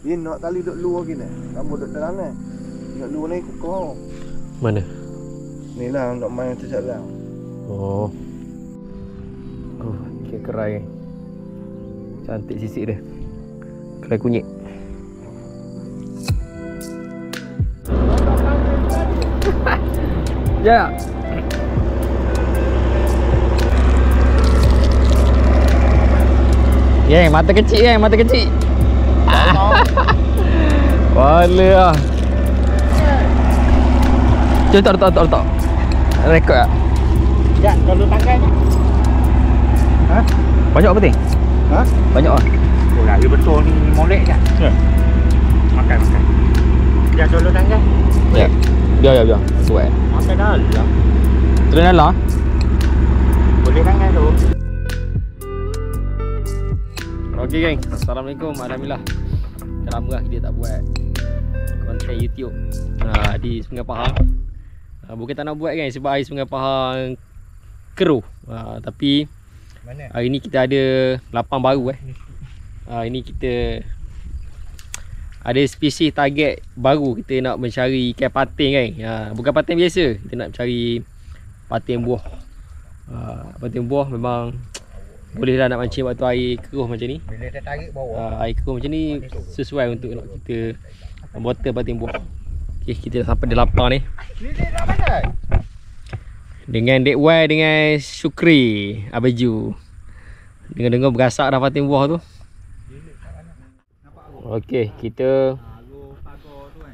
Dia nak tali duk luar gini. Kamu duk dalam ni. Nak luar ni kau. Mana? Ni lah nak main tu jalan. Oh. Okay, kerai. Cantik sisik dia. Kerai kunyit. Ya. Geng, mata kecil geng, mata kecil. Wala lah. Jom tak. Rekod tak? Ya, kalau tangan. Ha? Banyak apa ting? Ha? Banyak lah. Oh lah, dia betul ni molek kan? Ya. Makan. Ya, dulu tangan. Ya. Biar. Buat. Makan dah lah. Terus lah. Boleh tangan tu. Okey geng. Assalamualaikum. Alhamdulillah. Dah lama lah kita tak buat konten YouTube di Sungai Pahang. Bukan tak nak buat kan sebab air Sungai Pahang keruh. Tapi Mana? hari ni kita ada lapang baru ini kita ada spesies target baru. Kita nak mencari ikan patin kan. Bukan patin biasa. Kita nak cari patin buah. Patin buah memang boleh lah nak mancing waktu air keruh macam ni. Bila dia tarik bawah. Air keruh macam ni sesuai untuk nak kita botol patin buah. Okay, kita dah sampai di lapang ni. Ni dia nak mana? Dengan Dek Y dengan Syukri Abaju. Dengar-dengar berasak dah patin buah tu. Okey, kita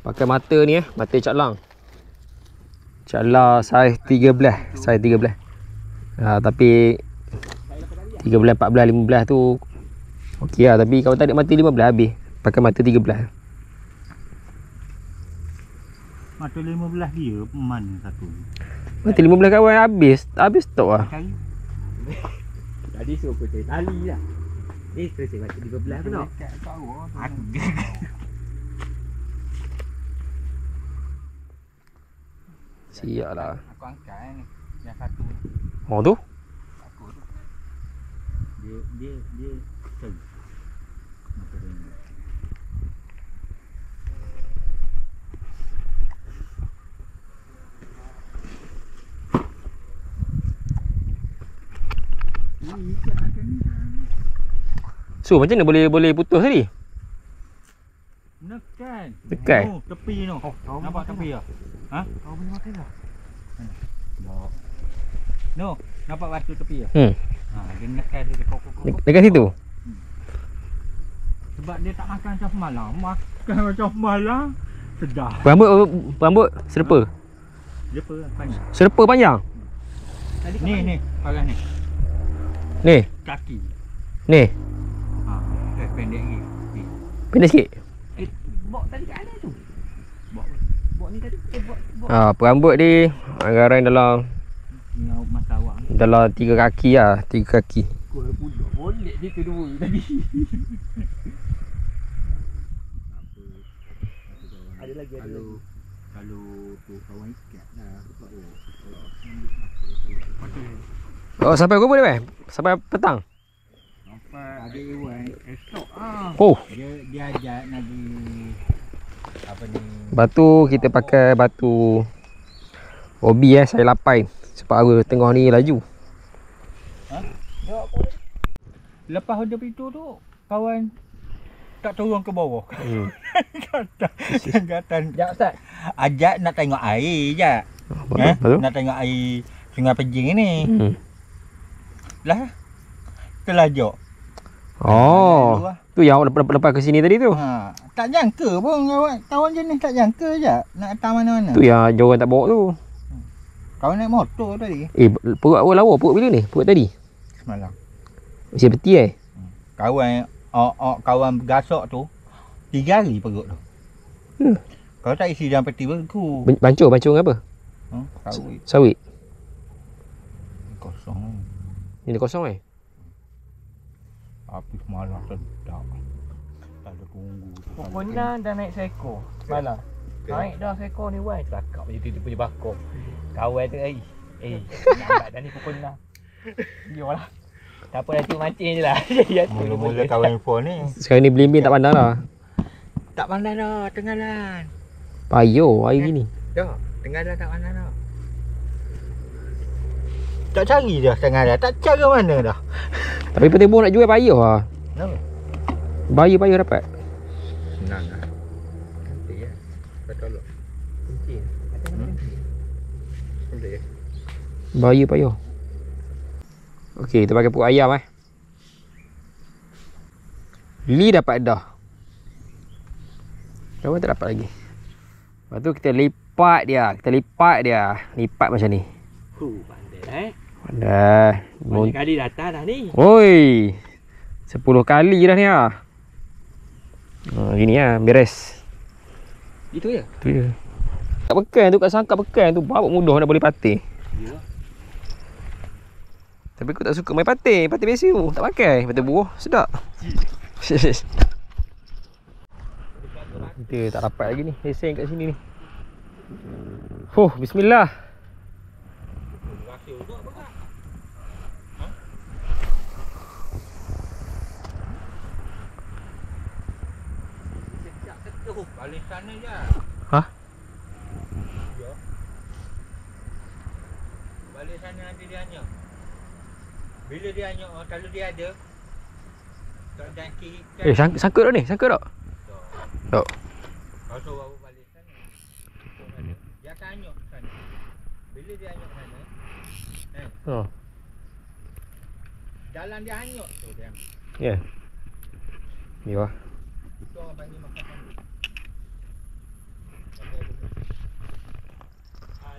pakai mata ni mata Cak Lang. Cak Lang saiz 13, tapi 13, 14, 15 tu okey lah, tapi kalau tak ada mata 15 habis. Pakai mata 13. Mata 15 dia mana satu? Mata 15 kawan habis stok lah. Tadi suruh aku cari tali lah. Terus saya baca 15 pula. Aku Siap lah. Aku angkat ni. Yang satu. Oh tu? Aku tu. Dia cari. Mata dia. So macam mana boleh putus tadi? Nekan. Tekan? Oh, tepi tu. Nampak tepi tak? Ha? Kau boleh makan tak? No, nampak batu tepi tak? Dia nekan dia kok. Dekat situ? Sebab dia tak makan macam semalam. Makan macam semalam. Sedap. Rambut serpa. Dia apa? Panjang. Serpa panjang. Ni, parah ni. Ni. Kaki. Ni. Pendek lagi. Pendek sikit. Bok tadi kat mana tu? Bok ni tadi. Perambut dia anggaran dalam Mata awak. dalam 3 kaki lah, 3 kaki. Kau budak boleh dia kedua tadi. Ada lagi. Kalau tu kawan ikat dah. Oh, sampai pukul boleh sampai petang. Ada iwan esok Oh, dia ajak Nabi apa ni batu kita pakai batu hobi saya lapai sebab arus tengah ni laju. lepas ada pintu tu kawan tak turun ke bawah. Kata jap Ustaz, ajak nak tengok air je. Nak tengok air Sungai Pejing ni. Lah terlajak. Oh, tu yang lepas ke sini tadi tu. Tak jangka pun kawan jenis tak jangka je nak datang mana-mana. Tu yang jorang tak bawa tu. Kawan naik motor tadi. Perut awak lawa, perut bila ni? Perut tadi? Semalam. Masih peti Kawan gasak tu 3 hari perut tu. Kalau tak isi dalam peti bagus. Bancur dengan apa? Sawit. Kosong. Ini kosong Api semalam sedap. Tak ada tunggu. Pokoknya dah naik seekor semalam. Naik dah seekor ni wai cakap macam tu dia punya bakar. Kawan tu lambat dah ni pukul 6. Biarlah. Tak apa nanti mancing je lah. Mula-mula kawan info ni. Sekarang ni belimbing tak pandang lah. Tak pandai dah tenggalan. Payuh hari gini. Dah, tenggalan tak pandai dah. Tak cari dah tenggalan. Tak cara mana dah. Tapi Petir Buah nak jual payuh lah. Kenapa? Payuh dapat. Senang lah. Nanti ya. Kau tolong. Kunci. Boleh. Payuh. Okey, kita pakai pupuk ayam Li dapat dah. Kawan tak dapat lagi. Lepas tu kita lipat dia. Lipat macam ni. Pandai Pandai. Banyak kali datang dah ni. Oi. 10 kali dah ni ah. Gini ah, beres. Itu je. Tu je. Tak pekan tu kat sangkap pekan tu babak mudah nak boleh patih. Ya. Tapi aku tak suka main patih biasa tu. Tak pakai, patih buah sedap. Kita tak dapat lagi ni lesen kat sini ni. Bismillah. Balik sana je. Hah? Ya. Balik sana nanti dia anyok. Bila dia anyok, kalau dia ada tak jangkit. Sangkut dah ni, sangkut tak? Tak. Kau suruh aku balik sana. Dia akan anyok sana. Bila dia anyok sana, jalan dia anyok tu dia. Ya. Ni wah. Itu orang panggil makan sana.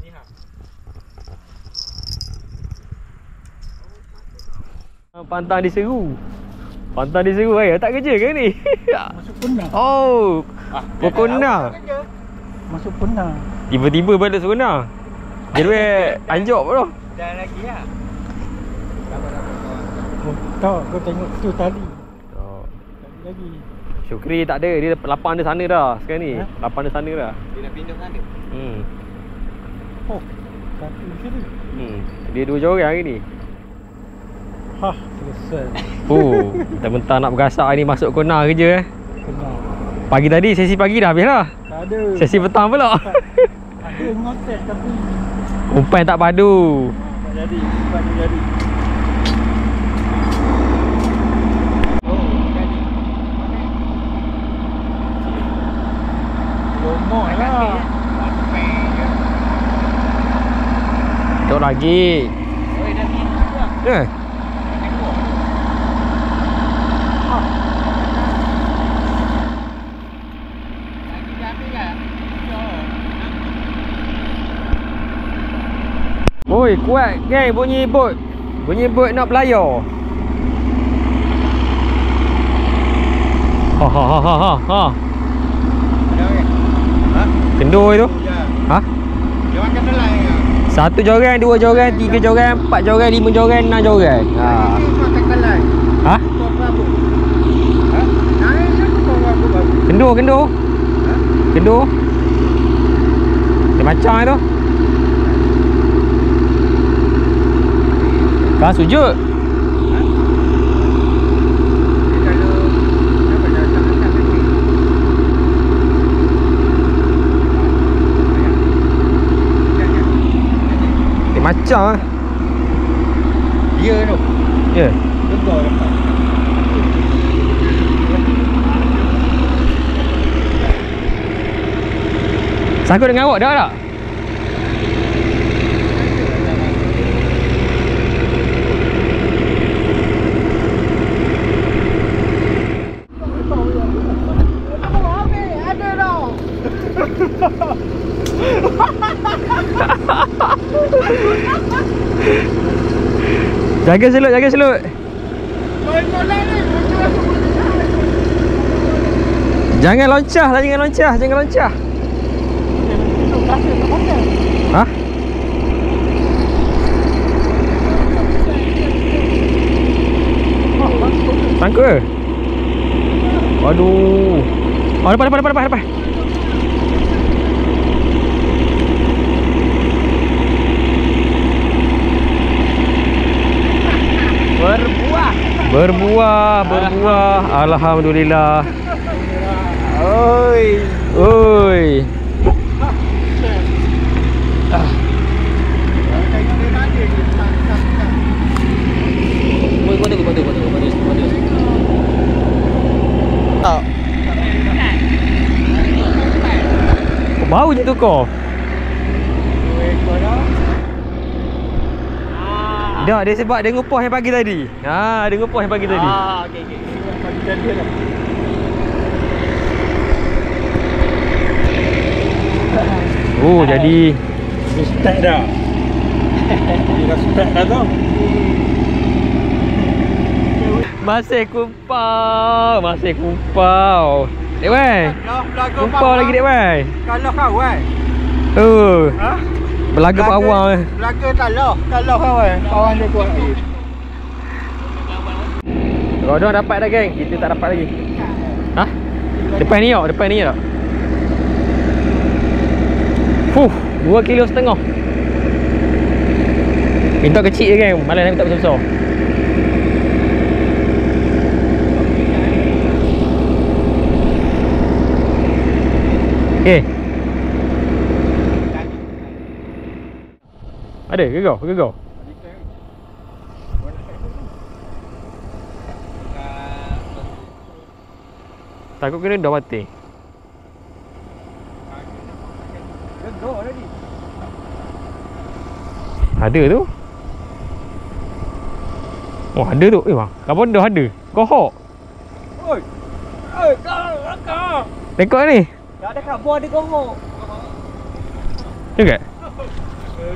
Ni ha. Pantang diseru. Tak kerja ke ni? Masuk pernah. Oh. Pokona. Masuk pernah. Tiba-tiba balik sebenar. Dia anjok bro. Dah lagi lah. Oh, tak, kau tengok tu tali. Oh. Tali lagi. Syukri tak ada. Dia lapang dia sana dah sekarang ni. Lapang dia sana dah. Dia nak pindah sana. Oh, satu di sini. Dia 2 orang hari ni. Selesai. Mentang-mentang nak bergasak ni masuk kona kerja Kena. Pagi tadi, sesi pagi dah habis lah. Tak ada. Sesi petang pula. Ada ngotek tapi Umpan tak padu. tak jadi. Bukan dia jadi. Lomok lah. Duduk lagi. Oi, dah ni juga. Oi, kuat geng bunyi bot. Bunyi bot nak belayar. Ha. Kendur tu. Ha? Dia makan nilai ke? 1 joran, 2 joran, 3 joran, 4 joran, 5 joran, 6 joran. Ha. Makan nilai. Ha? Kau berapa? Ha? Naik je kau berapa baru? Kendur. Ha? Kendur. Dia macam tu. Kau sujud. Ha? Dia kalau apa dah tak angkat lagi. Dia macam ah. Dia tu. Ya. Tegar dapat. Sangkut dengan awak dah tak? Jaga selut. Jangan loncah. Hah? Sangkut ke? Waduh. Oh, depan. Berbuah. Alhamdulillah. Oi. Baru je tukar. 2 ekor dah. Dah, dia sebab dia ngupas yang pagi tadi. Ha, dia ngupas yang pagi tadi. Okey. Pagi tadi lah. Oh, jadi Dia start dah. Dia dah start dah tu. masih kumpau. Dek wei. Kumpau lagi dek wei. Kalau kawan. Ha? Belaga pawang. Belaga kalau kawan. Kawan dia kuat lagi. Rodong dapat dah geng. Kita tak dapat lagi. Ha? Depan ni tak? 2,5 kilo. Minta kecil je geng. Malah nak minta besar-besar. Okay. Ada ke kau? Takut kena dah batik. Gedor tadi. Ada tu. Oh, ada tu. Bang. Kapal dah ada. Kohok. Oi. Kau. Rekod ni. Tak ada kabur ada kohok. Juga.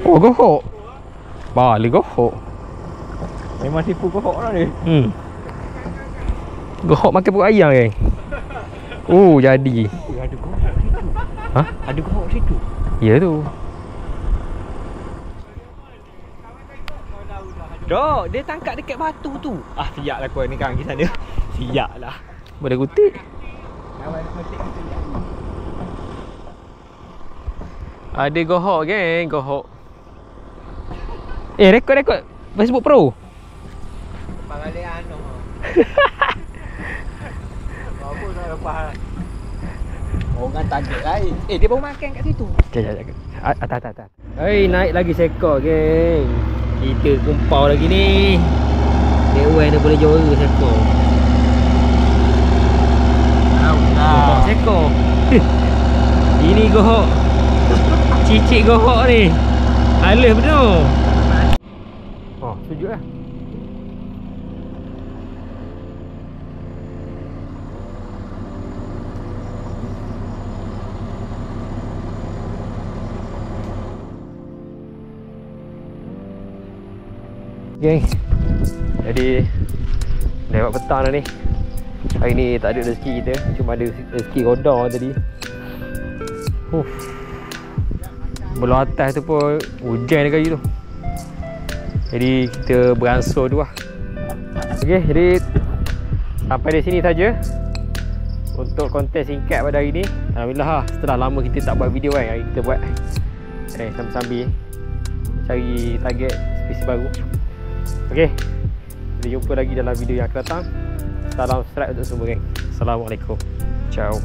Oh, kohok. Balik kohok. Memang tipu kohok lah ni. Kohok makan perut ayam kan. Oh, jadi. Ada kohok situ. Ha? Ada kohok situ. Ya tu. Dok, dia tangkap dekat batu tu. Siaplah kau ni kan pergi sana. Siaplah. Boleh kutik. Ada gohok geng, gohok. Rekod Facebook Pro. Pangale anu. Apa dah lepas. Orang target lain. Dia baru makan kat situ. Jap. Atas. Naik lagi seekor geng. Kita kumpau lagi ni. Dewan dia boleh juara seekor. Gohok seekor. Ini gohok. Cicik gohok ni. Halus betul. Oh, sujud lah. Geng. Jadi lewat petang dah ni. Hari ni tak ada rezeki kita. Cuma ada rezeki rodar tadi. Belum atas tu pun hujan dia kali tu. Jadi kita beransur tu lah. Okay, jadi sampai di sini saja untuk konten singkat pada hari ni. Alhamdulillah lah, setelah lama kita tak buat video kan, hari kita buat sambil-sambil cari target spesies baru. Okay, kita jumpa lagi dalam video yang akan datang. Salam subscribe untuk semua geng. Assalamualaikum. Ciao.